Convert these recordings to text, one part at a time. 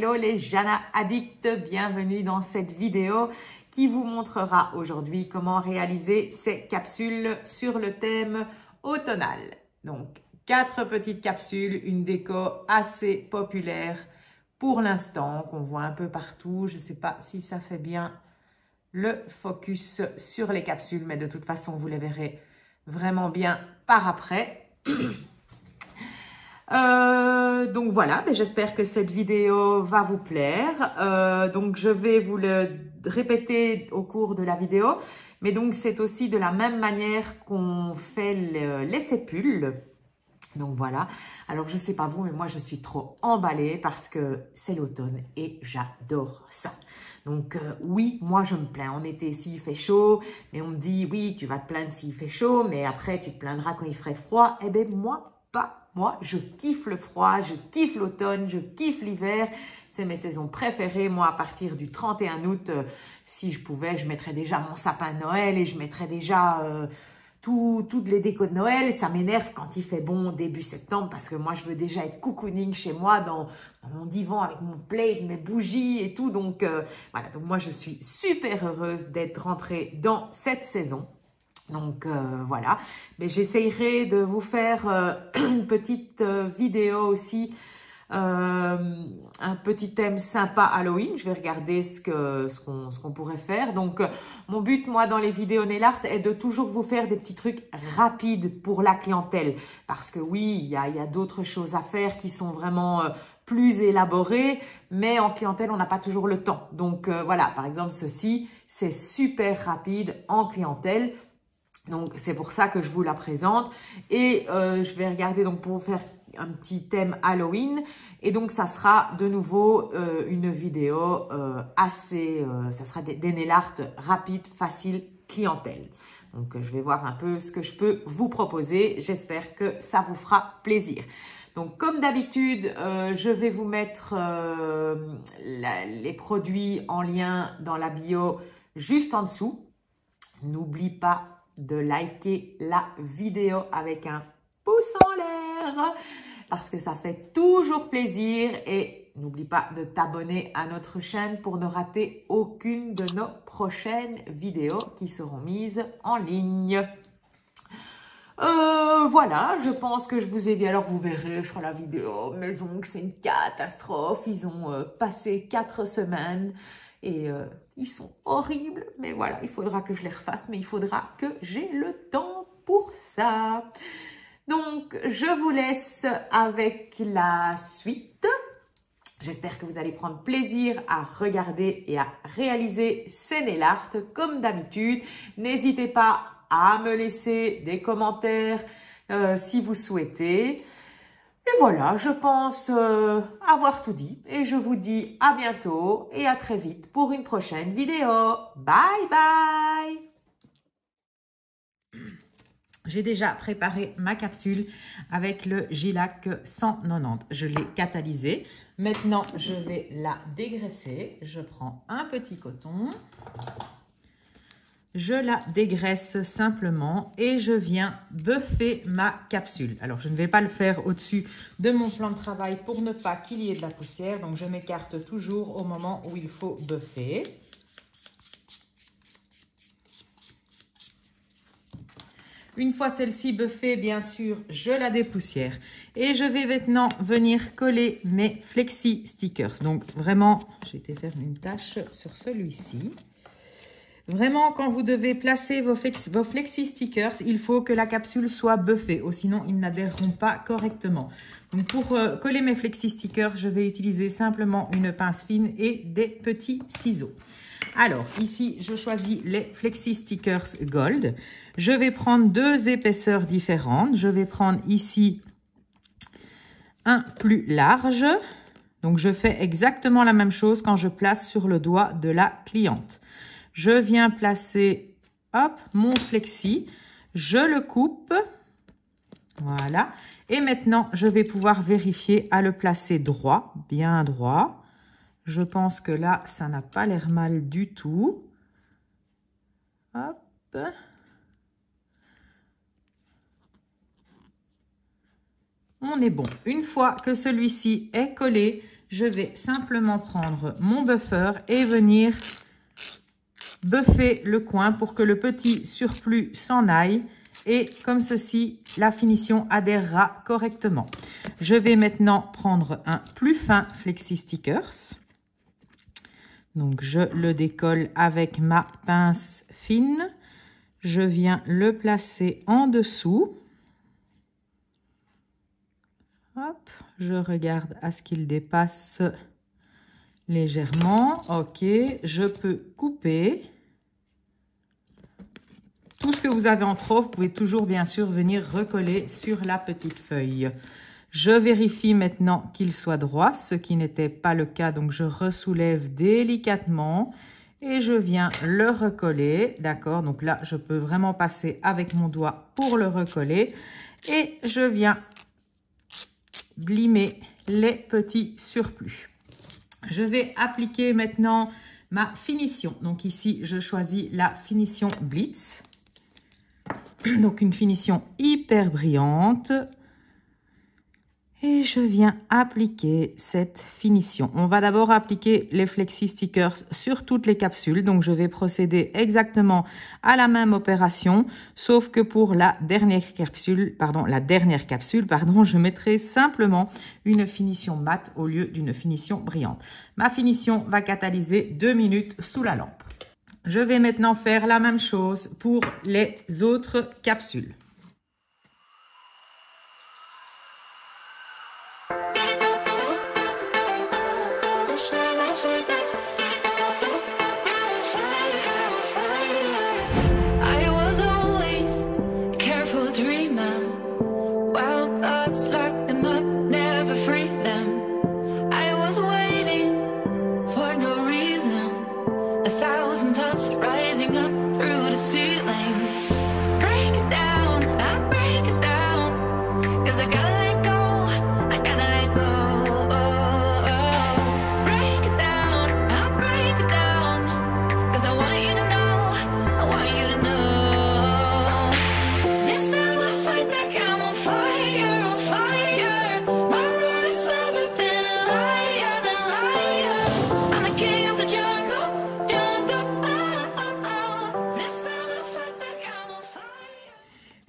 Hello les Jana Addicts, bienvenue dans cette vidéo qui vous montrera aujourd'hui comment réaliser ces capsules sur le thème automnal. Donc 4 petites capsules, une déco assez populaire pour l'instant qu'on voit un peu partout. Je ne sais pas si ça fait bien le focus sur les capsules, mais de toute façon vous les verrez vraiment bien par après. Donc voilà, j'espère que cette vidéo va vous plaire. Donc je vais vous le répéter au cours de la vidéo, mais donc c'est aussi de la même manière qu'on fait l'effet pull. Donc voilà, alors je sais pas vous, mais moi je suis trop emballée parce que c'est l'automne et j'adore ça. Donc oui, moi je me plains en été s'il fait chaud, mais on me dit oui, tu vas te plaindre s'il fait chaud, mais après tu te plaindras quand il ferait froid. Eh bien moi, pas. Moi, je kiffe le froid, je kiffe l'automne, je kiffe l'hiver. C'est mes saisons préférées. Moi, à partir du 31 août, si je pouvais, je mettrais déjà mon sapin de Noël et je mettrais déjà toutes les décos de Noël. Ça m'énerve quand il fait bon début septembre parce que moi, je veux déjà être cocooning chez moi dans mon divan avec mon plaid, mes bougies et tout. Donc, voilà. Donc, moi, je suis super heureuse d'être rentrée dans cette saison. Donc voilà, mais j'essayerai de vous faire une petite vidéo aussi, un petit thème sympa Halloween. Je vais regarder ce qu'on pourrait faire. Donc mon but moi dans les vidéos nail art est de toujours vous faire des petits trucs rapides pour la clientèle. Parce que oui, il y a d'autres choses à faire qui sont vraiment plus élaborées, mais en clientèle on n'a pas toujours le temps. Donc voilà, par exemple ceci, c'est super rapide en clientèle. Donc, c'est pour ça que je vous la présente. Et je vais regarder donc pour faire un petit thème Halloween. Et donc, ça sera de nouveau une vidéo ça sera des nail art rapides, faciles, clientèle. Donc, je vais voir un peu ce que je peux vous proposer. J'espère que ça vous fera plaisir. Donc, comme d'habitude, je vais vous mettre les produits en lien dans la bio juste en dessous. N'oublie pas de liker la vidéo avec un pouce en l'air parce que ça fait toujours plaisir et n'oublie pas de t'abonner à notre chaîne pour ne rater aucune de nos prochaines vidéos qui seront mises en ligne. Voilà, je pense que je vous ai dit, alors vous verrez sur la vidéo, mes ongles c'est une catastrophe, ils ont passé 4 semaines et ils sont horribles, mais voilà, il faudra que je les refasse, mais il faudra que j'ai le temps pour ça. Donc, je vous laisse avec la suite. J'espère que vous allez prendre plaisir à regarder et à réaliser ces nail art comme d'habitude. N'hésitez pas à me laisser des commentaires si vous souhaitez. Et voilà, je pense avoir tout dit. Et je vous dis à bientôt et à très vite pour une prochaine vidéo. Bye bye! J'ai déjà préparé ma capsule avec le Gilac 190. Je l'ai catalysé. Maintenant, je vais la dégraisser. Je prends un petit coton. Je la dégraisse simplement et je viens buffer ma capsule. Alors, je ne vais pas le faire au-dessus de mon plan de travail pour ne pas qu'il y ait de la poussière. Donc, je m'écarte toujours au moment où il faut buffer. Une fois celle-ci buffée, bien sûr, je la dépoussière. Et je vais maintenant venir coller mes flexi stickers. Donc, vraiment, j'ai été faire une tâche sur celui-ci. Vraiment, quand vous devez placer vos flexi stickers, il faut que la capsule soit buffée, sinon ils n'adhéreront pas correctement. Donc pour coller mes flexi stickers, je vais utiliser simplement une pince fine et des petits ciseaux. Alors ici, je choisis les flexi stickers gold. Je vais prendre 2 épaisseurs différentes. Je vais prendre ici un plus large. Donc je fais exactement la même chose quand je place sur le doigt de la cliente. Je viens placer, hop, mon flexi, je le coupe, voilà. Et maintenant, je vais pouvoir vérifier à le placer droit, bien droit. Je pense que là, ça n'a pas l'air mal du tout. Hop. On est bon. Une fois que celui-ci est collé, je vais simplement prendre mon buffer et venir buffer le coin pour que le petit surplus s'en aille. Et comme ceci, la finition adhérera correctement. Je vais maintenant prendre un plus fin Flexi Stickers. Donc, je le décolle avec ma pince fine. Je viens le placer en dessous. Hop, je regarde à ce qu'il dépasse légèrement. Ok, je peux couper. Tout ce que vous avez en trop, vous pouvez toujours bien sûr venir recoller sur la petite feuille. Je vérifie maintenant qu'il soit droit, ce qui n'était pas le cas. Donc, je ressoulève délicatement et je viens le recoller. D'accord? Donc là, je peux vraiment passer avec mon doigt pour le recoller. Et je viens blimer les petits surplus. Je vais appliquer maintenant ma finition. Donc ici, je choisis la finition Blitz. Donc une finition hyper brillante. Et je viens appliquer cette finition. On va d'abord appliquer les Flexi Stickers sur toutes les capsules. Donc, je vais procéder exactement à la même opération, sauf que pour la dernière capsule, je mettrai simplement une finition mate au lieu d'une finition brillante. Ma finition va catalyser 2 minutes sous la lampe. Je vais maintenant faire la même chose pour les autres capsules.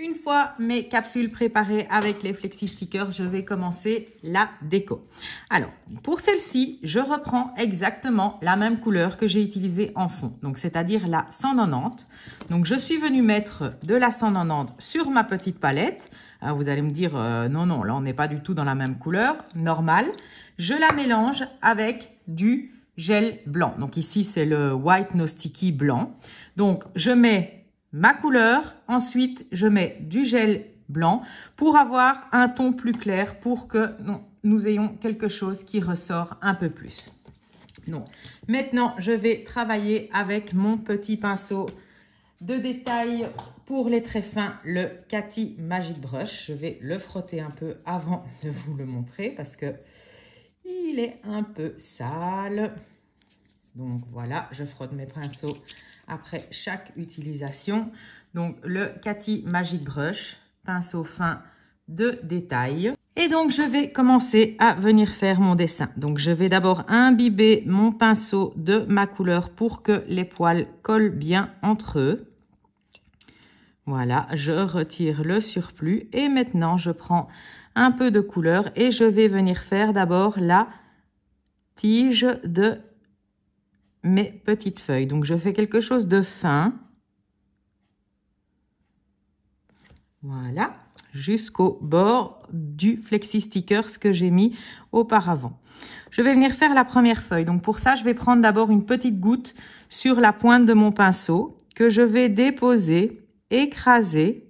Une fois mes capsules préparées avec les Flexi Stickers, je vais commencer la déco. Alors, pour celle-ci, je reprends exactement la même couleur que j'ai utilisée en fond, donc c'est-à-dire la 190. Donc, je suis venue mettre de la 190 sur ma petite palette. Alors, vous allez me dire, non, là, on n'est pas du tout dans la même couleur, normal. Je la mélange avec du gel blanc. Donc, ici, c'est le White No Sticky blanc. Donc, je mets ma couleur, ensuite je mets du gel blanc pour avoir un ton plus clair, pour que nous ayons quelque chose qui ressort un peu plus. Donc, maintenant je vais travailler avec mon petit pinceau de détail pour les traits fins, le Cathy Magic Brush. Je vais le frotter un peu avant de vous le montrer parce que il est un peu sale. Donc voilà, je frotte mes pinceaux après chaque utilisation. Donc, le Cathy Magic Brush, pinceau fin de détail. Et donc, je vais commencer à venir faire mon dessin. Donc, je vais d'abord imbiber mon pinceau de ma couleur pour que les poils collent bien entre eux. Voilà, je retire le surplus. Et maintenant, je prends un peu de couleur et je vais venir faire d'abord la tige de mes petites feuilles. Donc, je fais quelque chose de fin. Voilà, jusqu'au bord du Flexi Stickers que j'ai mis auparavant. Je vais venir faire la première feuille. Donc, pour ça, je vais prendre d'abord une petite goutte sur la pointe de mon pinceau que je vais déposer, écraser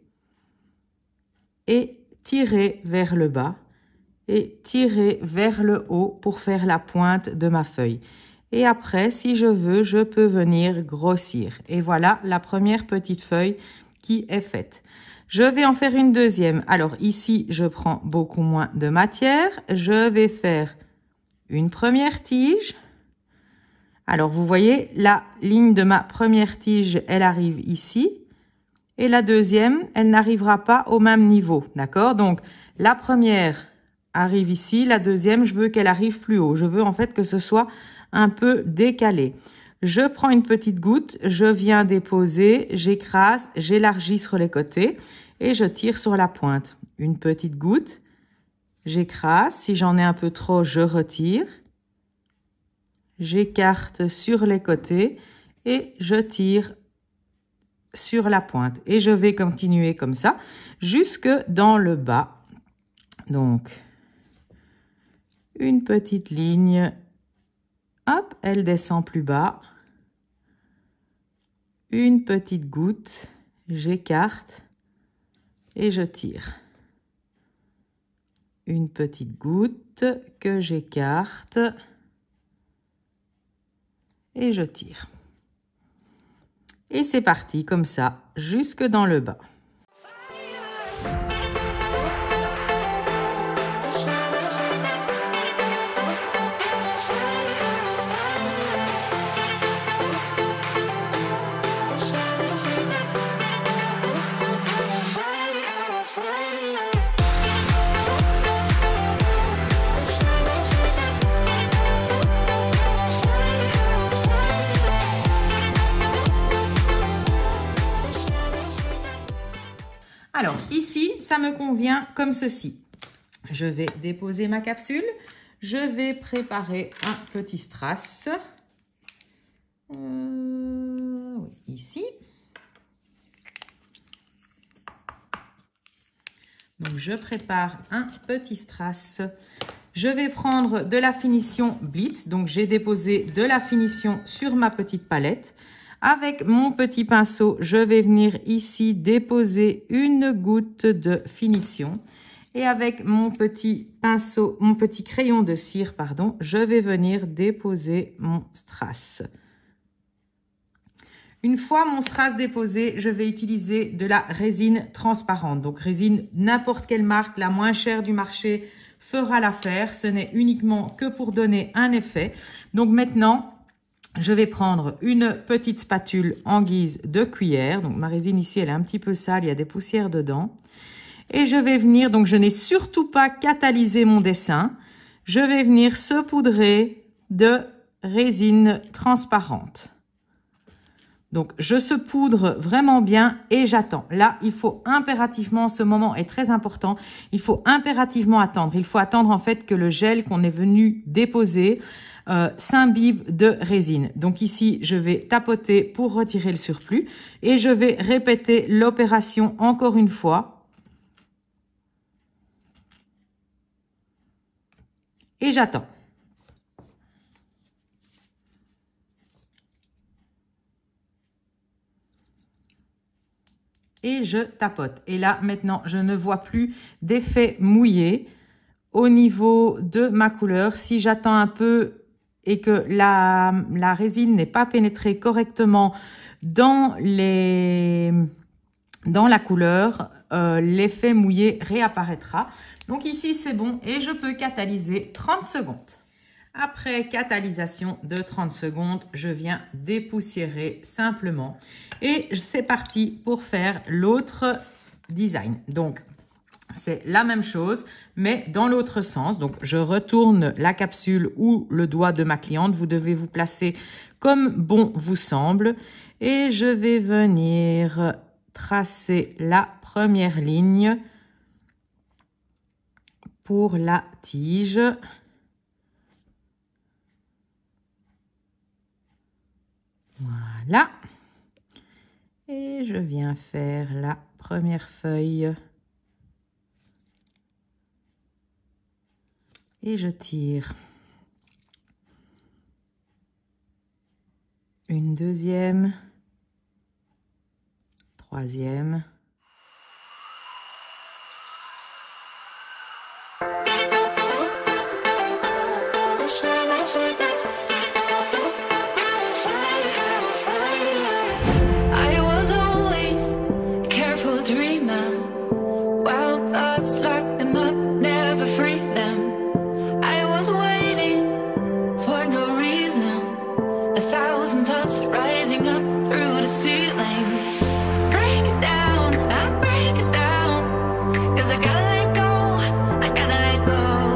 et tirer vers le bas et tirer vers le haut pour faire la pointe de ma feuille. Et après, si je veux, je peux venir grossir. Et voilà la première petite feuille qui est faite. Je vais en faire une deuxième. Alors ici, je prends beaucoup moins de matière. Je vais faire une première tige. Alors vous voyez, la ligne de ma première tige, elle arrive ici. Et la deuxième, elle n'arrivera pas au même niveau. D'accord? Donc la première arrive ici. La deuxième, je veux qu'elle arrive plus haut. Je veux en fait que ce soit un peu décalé. Je prends une petite goutte, je viens déposer, j'écrase, j'élargis sur les côtés et je tire sur la pointe. Une petite goutte, j'écrase. Si j'en ai un peu trop, je retire. J'écarte sur les côtés et je tire sur la pointe. Et je vais continuer comme ça jusque dans le bas. Donc, une petite ligne. Hop, elle descend plus bas. Une petite goutte. J'écarte et je tire. Une petite goutte que j'écarte. Et je tire. Et c'est parti comme ça, jusque dans le bas. Alors, ici, ça me convient comme ceci. Je vais déposer ma capsule. Je vais préparer un petit strass. Oui, ici. Donc, je prépare un petit strass. Je vais prendre de la finition Blitz. Donc, j'ai déposé de la finition sur ma petite palette. Avec mon petit pinceau, je vais venir ici déposer une goutte de finition. Et avec mon petit pinceau, mon petit crayon de cire, pardon, je vais venir déposer mon strass. Une fois mon strass déposé, je vais utiliser de la résine transparente. Donc, résine n'importe quelle marque, la moins chère du marché fera l'affaire. Ce n'est uniquement que pour donner un effet. Donc, maintenant, je vais prendre une petite spatule en guise de cuillère. Donc, ma résine ici, elle est un petit peu sale, il y a des poussières dedans. Et je vais venir, donc je n'ai surtout pas catalysé mon dessin. Je vais venir saupoudrer de résine transparente. Donc, je saupoudre vraiment bien et j'attends. Là, il faut impérativement, ce moment est très important, il faut impérativement attendre. Il faut attendre en fait que le gel qu'on est venu déposer s'imbibe de résine. Donc ici, je vais tapoter pour retirer le surplus et je vais répéter l'opération encore une fois. Et j'attends. Et je tapote. Et là, maintenant, je ne vois plus d'effet mouillé au niveau de ma couleur. Si j'attends un peu et que la résine n'est pas pénétrée correctement dans la couleur, l'effet mouillé réapparaîtra. Donc ici, c'est bon et je peux catalyser 30 secondes. Après catalysation de 30 secondes, je viens dépoussiérer simplement. Et c'est parti pour faire l'autre design. Donc, c'est la même chose, mais dans l'autre sens. Donc, je retourne la capsule ou le doigt de ma cliente. Vous devez vous placer comme bon vous semble. Et je vais venir tracer la première ligne pour la tige. Voilà. Et je viens faire la première feuille. Et je tire. Une deuxième. Troisième. Cause I gotta let go,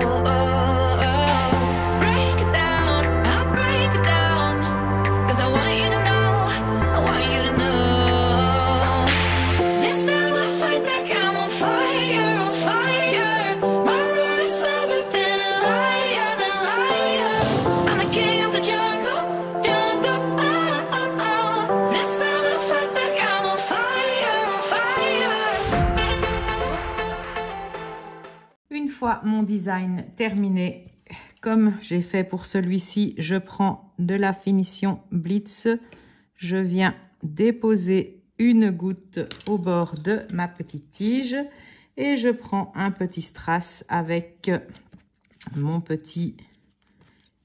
fois mon design terminé, comme j'ai fait pour celui-ci, je prends de la finition Blitz. Je viens déposer une goutte au bord de ma petite tige et je prends un petit strass avec mon petit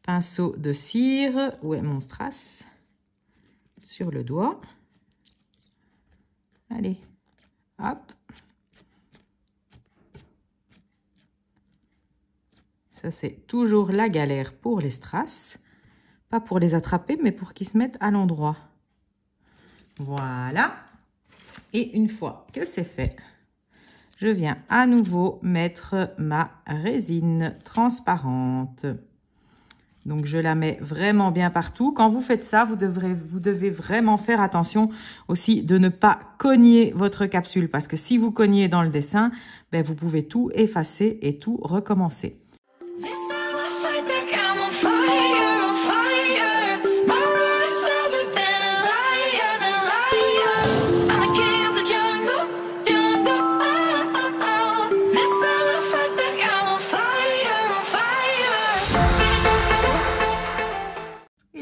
pinceau de cire. Où est mon strass? Sur le doigt. Allez, hop. Ça, c'est toujours la galère pour les strass. Pas pour les attraper, mais pour qu'ils se mettent à l'endroit. Voilà. Et une fois que c'est fait, je viens à nouveau mettre ma résine transparente. Donc, je la mets vraiment bien partout. Quand vous faites ça, vous devez vraiment faire attention aussi de ne pas cogner votre capsule. Parce que si vous cognez dans le dessin, ben, vous pouvez tout effacer et tout recommencer.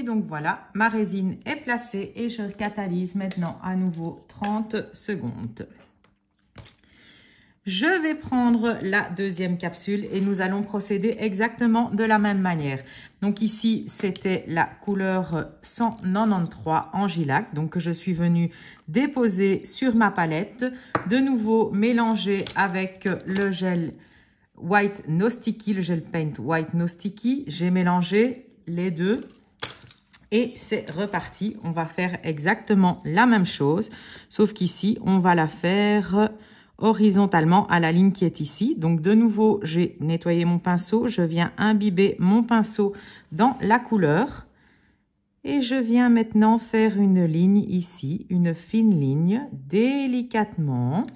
Donc voilà, ma résine est placée et je catalyse maintenant à nouveau 30 secondes. Je vais prendre la deuxième capsule et nous allons procéder exactement de la même manière. Donc ici, c'était la couleur 193 Angilac, donc que je suis venue déposer sur ma palette. De nouveau, mélanger avec le gel White No Sticky, le gel Paint White No Sticky. J'ai mélangé les deux. Et c'est reparti, on va faire exactement la même chose, sauf qu'ici, on va la faire horizontalement à la ligne qui est ici. Donc, de nouveau, j'ai nettoyé mon pinceau, je viens imbiber mon pinceau dans la couleur. Et je viens maintenant faire une ligne ici, une fine ligne, délicatement.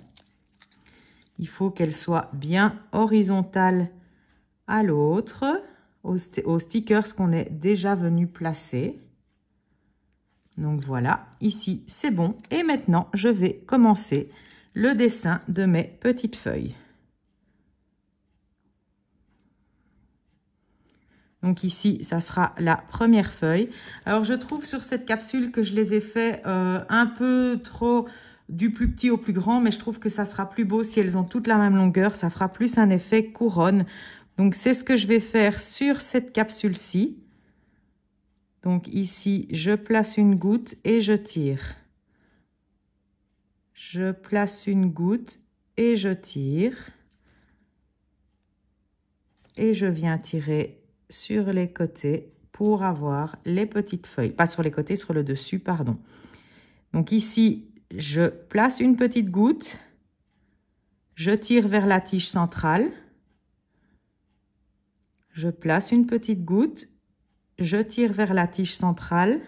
Il faut qu'elle soit bien horizontale à l'autre. Aux stickers qu'on est déjà venu placer. Donc voilà, ici c'est bon. Et maintenant, je vais commencer le dessin de mes petites feuilles. Donc ici, ça sera la première feuille. Alors je trouve sur cette capsule que je les ai fait un peu trop du plus petit au plus grand, mais je trouve que ça sera plus beau si elles ont toutes la même longueur. Ça fera plus un effet couronne. Donc, c'est ce que je vais faire sur cette capsule-ci. Donc, ici, je place une goutte et je tire. Je place une goutte et je tire. Et je viens tirer sur les côtés pour avoir les petites feuilles. Pas sur les côtés, sur le dessus, pardon. Donc, ici, je place une petite goutte. Je tire vers la tige centrale. Je place une petite goutte, je tire vers la tige centrale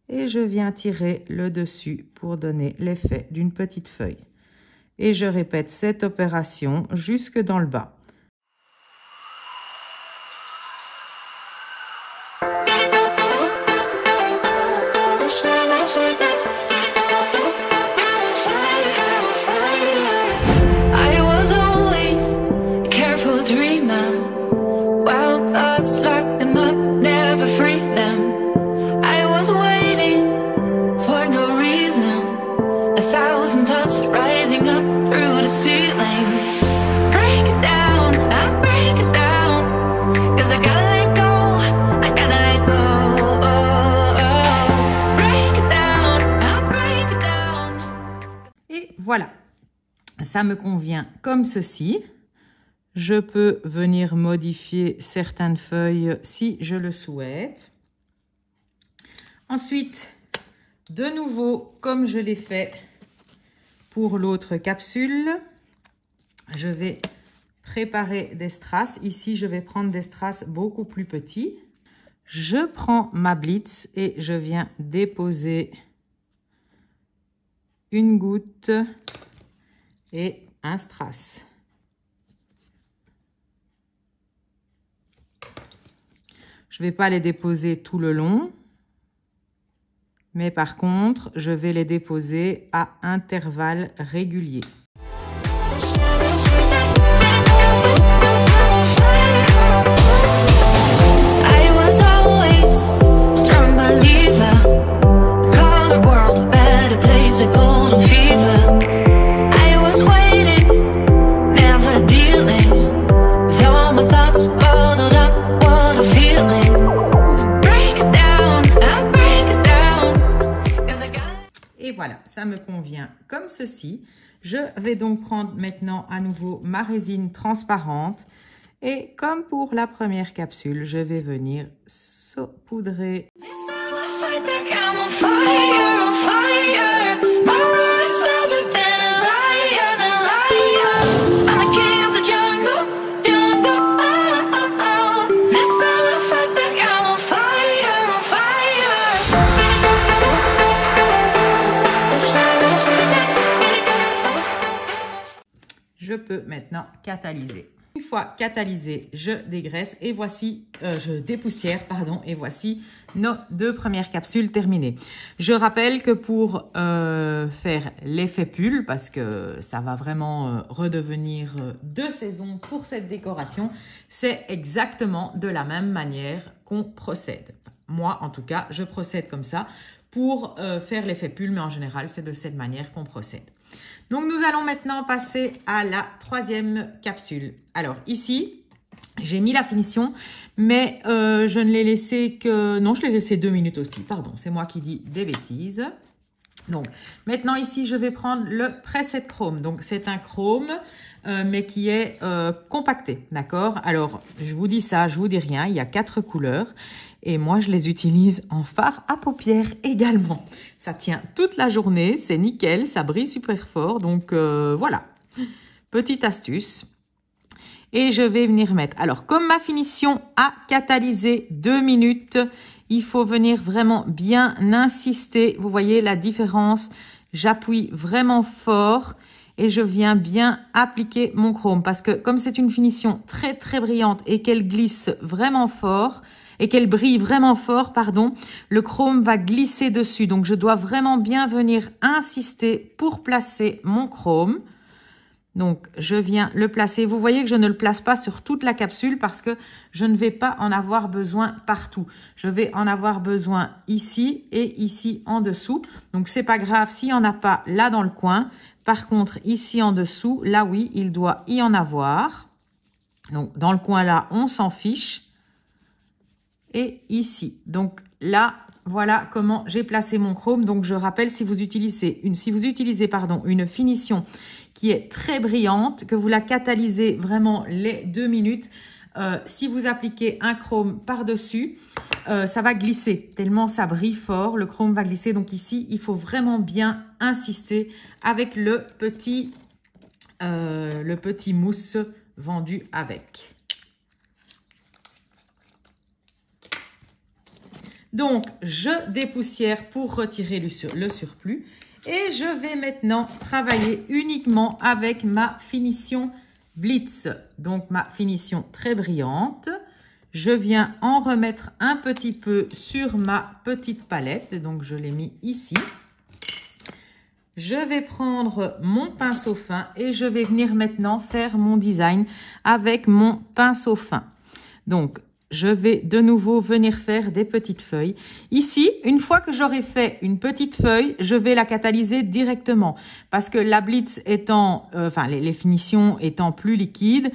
et je viens tirer le dessus pour donner l'effet d'une petite feuille. Et je répète cette opération jusque dans le bas. Voilà, ça me convient comme ceci. Je peux venir modifier certaines feuilles si je le souhaite. Ensuite, de nouveau, comme je l'ai fait pour l'autre capsule, je vais préparer des strass. Ici, je vais prendre des strass beaucoup plus petits. Je prends ma Blitz et je viens déposer une goutte et un strass. Je ne vais pas les déposer tout le long, mais par contre, je vais les déposer à intervalles réguliers. ça me convient comme ceci. Je vais donc prendre maintenant à nouveau ma résine transparente. Et comme pour la première capsule, je vais venir saupoudrer. Je peux maintenant catalyser. Une fois catalysé, je dégraisse et voici, je dépoussière, pardon, et voici nos 2 premières capsules terminées. Je rappelle que pour faire l'effet pull, parce que ça va vraiment redevenir de saison pour cette décoration, c'est exactement de la même manière qu'on procède. Moi, en tout cas, je procède comme ça pour faire l'effet pull, mais en général, c'est de cette manière qu'on procède. Donc, nous allons maintenant passer à la 3e capsule. Alors, ici, j'ai mis la finition, mais je ne l'ai laissé que... Non, je l'ai laissé 2 minutes aussi. Pardon, c'est moi qui dis des bêtises. Donc, maintenant, ici, je vais prendre le Preset Chrome. Donc, c'est un chrome, mais qui est compacté, d'accord? Alors, je vous dis ça, je vous dis rien. Il y a 4 couleurs. Et moi, je les utilise en fard à paupières également. Ça tient toute la journée, c'est nickel, ça brille super fort. Donc, voilà, petite astuce. Et je vais venir mettre... Alors, comme ma finition a catalysé 2 minutes, il faut venir vraiment bien insister. Vous voyez la différence? J'appuie vraiment fort et je viens bien appliquer mon chrome. Parce que comme c'est une finition très, très brillante et qu'elle glisse vraiment fort... et qu'elle brille vraiment fort, pardon, le chrome va glisser dessus. Donc, je dois vraiment bien venir insister pour placer mon chrome. Donc, je viens le placer. Vous voyez que je ne le place pas sur toute la capsule parce que je ne vais pas en avoir besoin partout. Je vais en avoir besoin ici et ici en dessous. Donc, c'est pas grave s'il n'y en a pas là dans le coin. Par contre, ici en dessous, là oui, il doit y en avoir. Donc, dans le coin là, on s'en fiche. Et ici. Donc là, voilà comment j'ai placé mon chrome. Donc je rappelle, si vous utilisez une finition qui est très brillante, que vous la catalysez vraiment les 2 minutes, si vous appliquez un chrome par-dessus, ça va glisser. Tellement ça brille fort, le chrome va glisser. Donc ici, il faut vraiment bien insister avec le petit mousse vendu avec. Donc, je dépoussière pour retirer le surplus. Et je vais maintenant travailler uniquement avec ma finition Blitz. Donc, ma finition très brillante. Je viens en remettre un petit peu sur ma petite palette. Donc, je l'ai mis ici. Je vais prendre mon pinceau fin et je vais venir maintenant faire mon design avec mon pinceau fin. Donc, je vais de nouveau venir faire des petites feuilles. Ici, une fois que j'aurai fait une petite feuille, je vais la catalyser directement. Parce que la Blitz étant, les finitions étant plus liquides,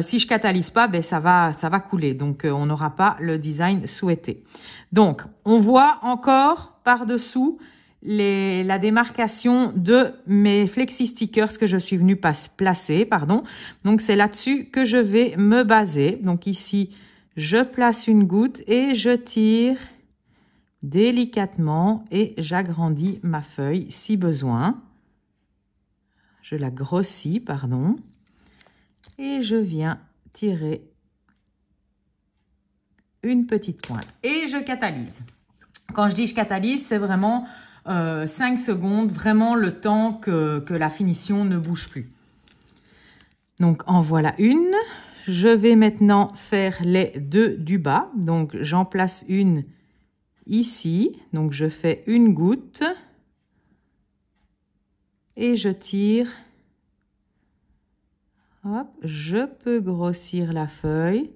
si je catalyse pas, ben ça va couler. Donc, on n'aura pas le design souhaité. Donc, on voit encore par-dessous la démarcation de mes flexi stickers que je suis venue placer. Donc, c'est là-dessus que je vais me baser. Donc, ici, je place une goutte et je tire délicatement et j'agrandis ma feuille si besoin. Je la grossis, pardon. Et je viens tirer une petite pointe. Et je catalyse. Quand je dis je catalyse, c'est vraiment 5 secondes, vraiment le temps que la finition ne bouge plus. Donc, en voilà une. Je vais maintenant faire les 2 du bas. Donc, j'en place une ici. Donc, je fais une goutte. Et je tire. Hop, je peux grossir la feuille.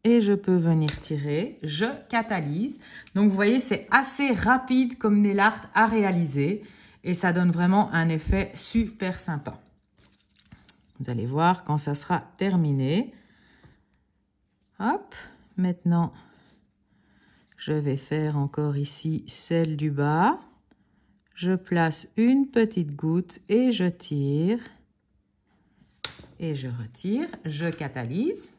Et je peux venir tirer. Je catalyse. Donc, vous voyez, c'est assez rapide comme nail art à réaliser. Et ça donne vraiment un effet super sympa. Vous allez voir quand ça sera terminé. Hop, maintenant, Je vais faire encore ici celle du bas. Je place une petite goutte et je tire. Et je retire, je catalyse.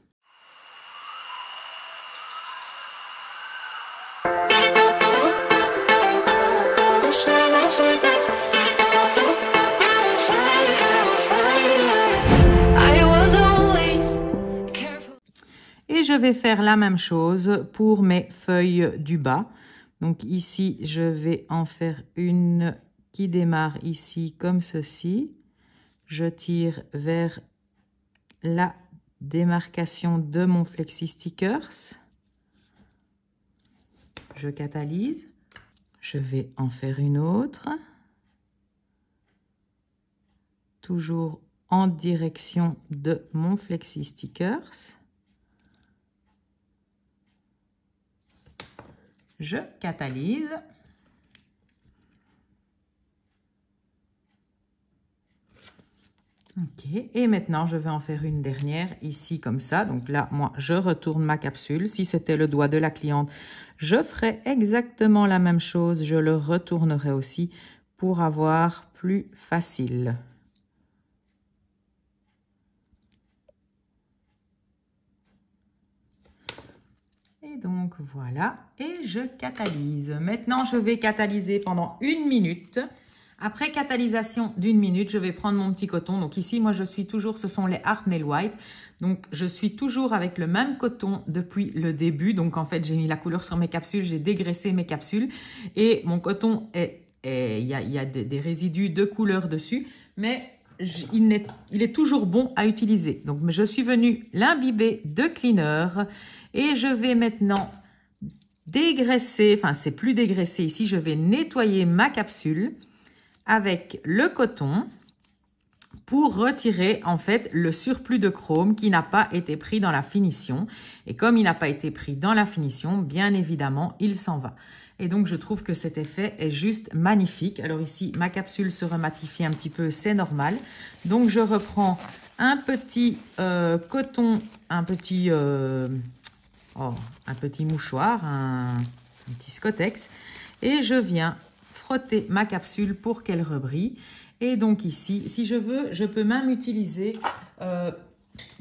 Et je vais faire la même chose pour mes feuilles du bas. Donc ici, je vais en faire une qui démarre ici comme ceci. Je tire vers la démarcation de mon flexi stickers. Je catalyse. Je vais en faire une autre. Toujours en direction de mon flexi stickers. Je catalyse. Ok, et maintenant je vais en faire une dernière ici comme ça. Donc là, moi, je retourne ma capsule. Si c'était le doigt de la cliente, je ferais exactement la même chose. Je le retournerai aussi pour avoir plus facile. Et donc voilà, et je catalyse. Maintenant, je vais catalyser pendant 1 minute. Après catalysation d'1 minute, je vais prendre mon petit coton. Donc ici, moi, je suis toujours, ce sont les Art Nail White. Donc, je suis toujours avec le même coton depuis le début. Donc, en fait, j'ai mis la couleur sur mes capsules, j'ai dégraissé mes capsules. Et mon coton, il y a des résidus de couleur dessus. Mais il est toujours bon à utiliser. Donc, je suis venue l'imbiber de cleaner. Et je vais maintenant dégraisser, enfin, c'est plus dégraissé ici. Je vais nettoyer ma capsule avec le coton pour retirer en fait le surplus de chrome qui n'a pas été pris dans la finition. Et comme il n'a pas été pris dans la finition, bien évidemment, il s'en va. Et donc, je trouve que cet effet est juste magnifique. Alors ici, ma capsule se rematifie un petit peu, c'est normal. Donc, je reprends un petit coton, un petit mouchoir, un petit Scottex. Et je viens frotter ma capsule pour qu'elle rebrille. Et donc ici, si je veux, je peux même utiliser,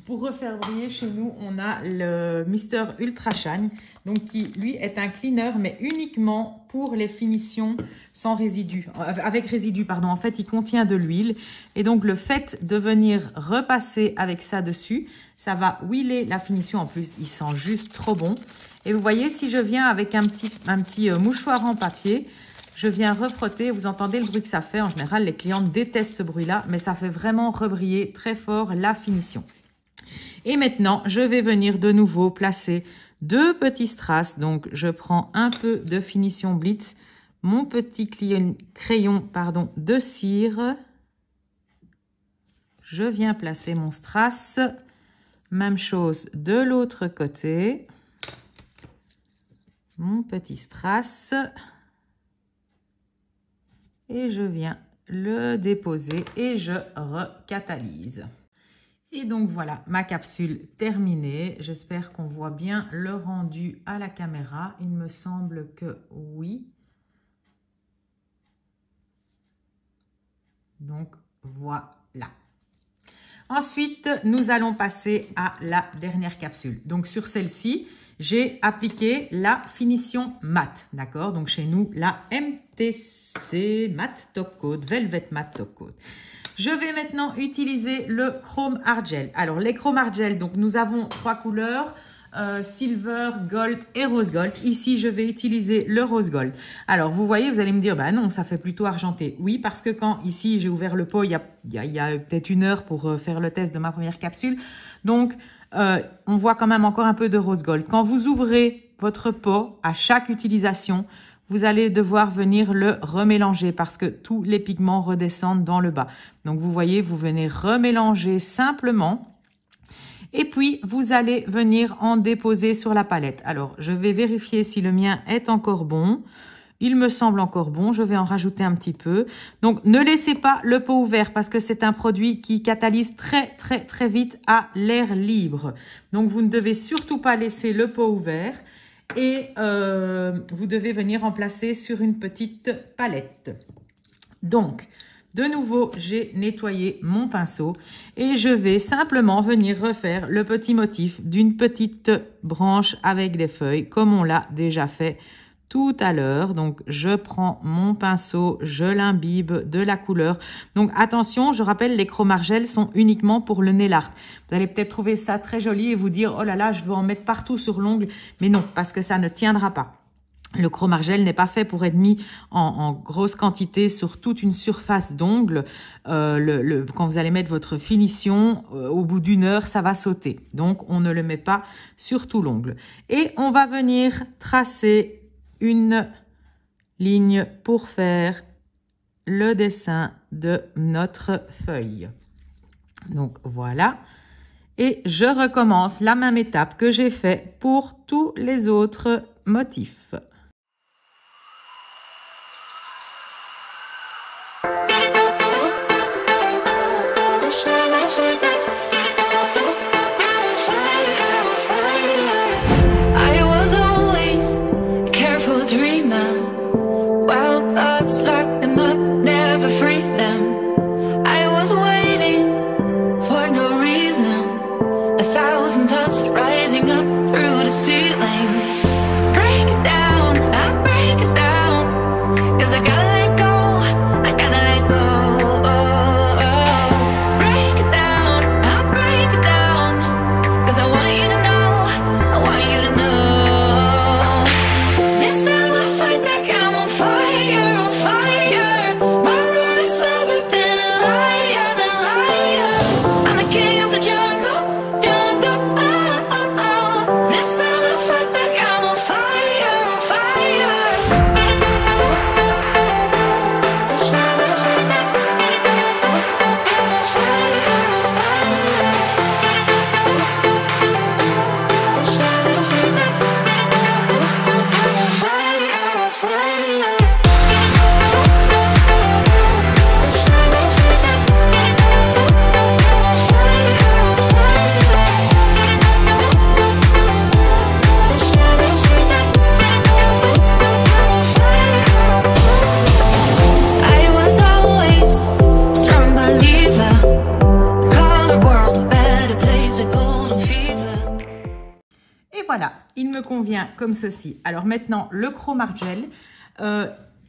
pour refaire briller chez nous, on a le Mister Ultra Shine, donc qui lui est un cleaner, mais uniquement pour les finitions sans résidus, avec résidus, pardon. En fait, il contient de l'huile. Et donc, le fait de venir repasser avec ça dessus, ça va huiler la finition. En plus, il sent juste trop bon. Et vous voyez, si je viens avec un petit mouchoir en papier, je viens refrotter, vous entendez le bruit que ça fait. En général, les clientes détestent ce bruit-là, mais ça fait vraiment rebriller très fort la finition. Et maintenant, je vais venir de nouveau placer 2 petits strass. Donc, je prends un peu de finition Blitz, mon petit crayon de cire. Je viens placer mon strass. Même chose de l'autre côté. Mon petit strass. Et je viens le déposer et je recatalyse. Et donc voilà, ma capsule terminée. J'espère qu'on voit bien le rendu à la caméra. Il me semble que oui. Donc voilà. Ensuite, nous allons passer à la dernière capsule. Donc sur celle-ci, j'ai appliqué la finition mat, d'accord? Donc chez nous, la MTC Matte Top Coat, Velvet Matte Top Coat. Je vais maintenant utiliser le Chrome Art Gel. Alors les Chrome Art Gel, donc nous avons 3 couleurs. Silver, Gold et Rose Gold. Ici, je vais utiliser le Rose Gold. Alors, vous voyez, vous allez me dire, bah non, ça fait plutôt argenté. Oui, parce que quand ici, j'ai ouvert le pot, il y a peut-être 1 heure pour faire le test de ma première capsule. Donc, on voit quand même encore un peu de Rose Gold. Quand vous ouvrez votre pot à chaque utilisation, vous allez devoir venir le remélanger parce que tous les pigments redescendent dans le bas. Donc, vous voyez, vous venez remélanger simplement. Et puis, vous allez venir en déposer sur la palette. Alors, je vais vérifier si le mien est encore bon. Il me semble encore bon. Je vais en rajouter un petit peu. Donc, ne laissez pas le pot ouvert parce que c'est un produit qui catalyse très, très, très vite à l'air libre. Donc, vous ne devez surtout pas laisser le pot ouvert. et vous devez venir en placer sur une petite palette. Donc, de nouveau, j'ai nettoyé mon pinceau et je vais simplement venir refaire le petit motif d'une petite branche avec des feuilles comme on l'a déjà fait tout à l'heure. Donc, je prends mon pinceau, je l'imbibe de la couleur. Donc, attention, je rappelle, les Chromargel sont uniquement pour le nail art. Vous allez peut-être trouver ça très joli et vous dire, oh là là, je veux en mettre partout sur l'ongle. Mais non, parce que ça ne tiendra pas. Le Chromargel n'est pas fait pour être mis en grosse quantité sur toute une surface d'ongle. Quand vous allez mettre votre finition, au bout d'une heure, ça va sauter. Donc, on ne le met pas sur tout l'ongle. Et on va venir tracer une ligne pour faire le dessin de notre feuille. Donc, voilà. Et je recommence la même étape que j'ai fait pour tous les autres motifs. Voilà, il me convient comme ceci. Alors maintenant, le Chromargel,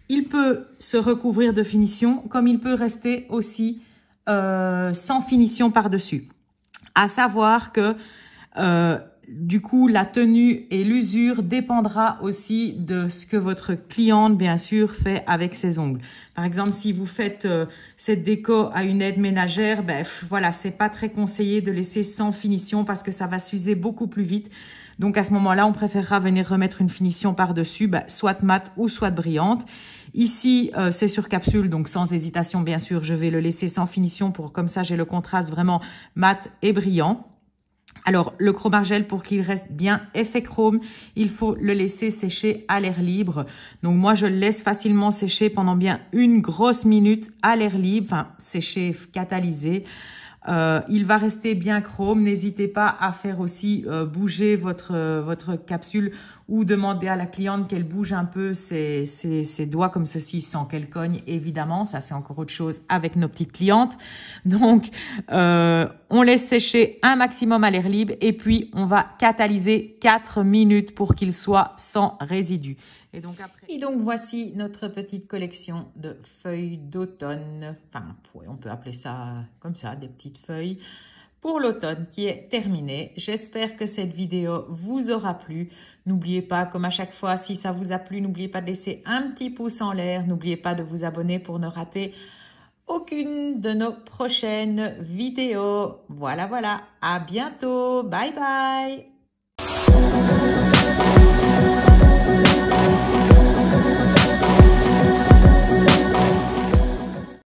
il peut se recouvrir de finition comme il peut rester aussi sans finition par-dessus. À savoir que du coup, la tenue et l'usure dépendra aussi de ce que votre cliente, bien sûr, fait avec ses ongles. Par exemple, si vous faites cette déco à une aide ménagère, ben voilà, c'est pas très conseillé de laisser sans finition parce que ça va s'user beaucoup plus vite. Donc, à ce moment-là, on préférera venir remettre une finition par-dessus, soit mate ou soit brillante. Ici, c'est sur capsule, donc sans hésitation, bien sûr, je vais le laisser sans finition pour comme ça, j'ai le contraste vraiment mat et brillant. Alors, le Chromargel, pour qu'il reste bien effet chrome, il faut le laisser sécher à l'air libre. Donc, moi, je le laisse facilement sécher pendant bien une grosse minute à l'air libre, enfin, sécher, catalysé. Il va rester bien chrome. N'hésitez pas à faire aussi bouger votre capsule ou demander à la cliente qu'elle bouge un peu ses doigts comme ceci sans qu'elle cogne, évidemment. Ça, c'est encore autre chose avec nos petites clientes. Donc, on laisse sécher un maximum à l'air libre et puis on va catalyser 4 minutes pour qu'il soit sans résidus. Et donc, voici notre petite collection de feuilles d'automne. Enfin, on peut appeler ça comme ça, des petites feuilles pour l'automne qui est terminée. J'espère que cette vidéo vous aura plu. N'oubliez pas, comme à chaque fois, si ça vous a plu, n'oubliez pas de laisser un petit pouce en l'air. N'oubliez pas de vous abonner pour ne rater aucune de nos prochaines vidéos. Voilà. À bientôt. Bye bye.